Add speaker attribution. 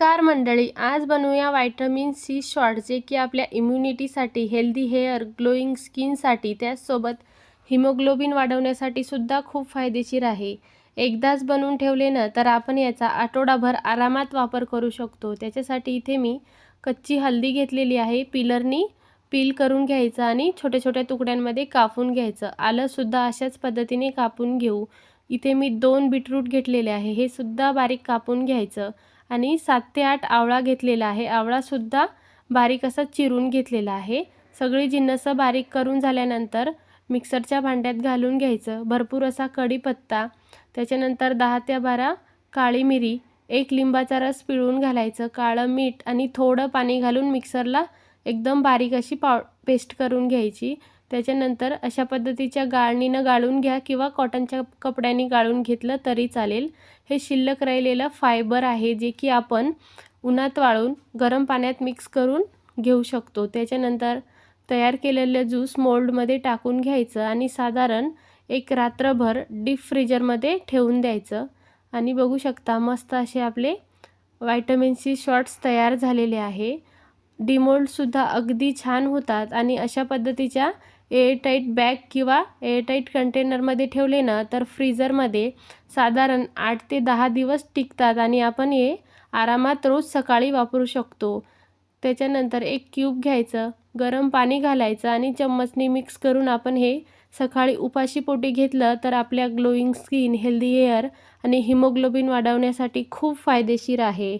Speaker 1: नमस्कार मंडळी, आज बनवूया व्हिटॅमिन सी शॉट, जे की आपल्या इम्युनिटीसाठी, हेल्दी हेअर, ग्लोईंग स्किनसाठी, त्याचसोबत हिमोग्लोबिन वाढवण्यासाठी सुद्धा खूप फायदेशीर आहे। एकदाच बनवून ठेवले ना तर आपण याचा आठवडाभर आरामात वापर करू शकतो। त्याच्यासाठी इथे मी कच्ची हळदी घेतलेली आहे, पिलरनी पील करून घ्यायचं आणि छोट्या छोट्या तुकड्यांमध्ये कापून घ्यायचं। आलं सुद्धा अशाच पद्धतीने कापून घेऊ। इथे मी 2 बीटरूट घेतलेले आहे, हे सुद्धा बारीक कापून घ्यायचं आणि 7 ते 8 आवळा घेतलेला आहे, आवळा सुद्धा बारीक असा चिरून घेतलेला आहे। सगळी जिन्नस बारीक करून झाल्यानंतर मिक्सरच्या भांड्यात घालून घ्यायचं। भरपूर असा कढीपत्ता, त्याच्यानंतर 10 ते 12 काळी मिरी, 1 लिंबाचा रस पिळून घालायचं, काळं मीठ आणि थोडं पाणी घालून मिक्सरला एकदम बारीक अशी पेस्ट करून घ्यायची। त्याच्यानंतर अशा पद्धतीच्या गाळणीनं गाळून घ्या किंवा कॉटनच्या कपड्याने गाळून घेतलं तरी चालेल। हे शिल्लक राहिलेलं फायबर आहे, जे की आपण उन्हात वाळून गरम पाण्यात मिक्स करून घेऊ शकतो। त्याच्यानंतर तयार केलेलं ज्यूस मोल्डमध्ये टाकून घ्यायचं आणि साधारण एक रात्रभर डीप फ्रीजरमध्ये ठेवून द्यायचं। आणि बघू शकता मस्त असे आपले व्हिटॅमिन सी शॉट्स तयार झालेले आहे। डिमोल्डसुद्धा अगदी छान होतात आणि अशा पद्धतीच्या एअरटाईट बॅग किंवा एअरटाईट कंटेनरमध्ये ठेवले ना तर फ्रीजरमध्ये साधारण 8 ते 10 दिवस टिकतात आणि आपण हे आरामात रोज सकाळी वापरू शकतो। त्याच्यानंतर एक क्यूब घ्यायचं, गरम पाणी घालायचं आणि चम्मचने मिक्स करून आपण हे सकाळी उपाशीपोटी घेतलं तर आपल्या ग्लोईंग स्किन, हेल्दी हेअर आणि हिमोग्लोबिन वाढवण्यासाठी खूप फायदेशीर आहे।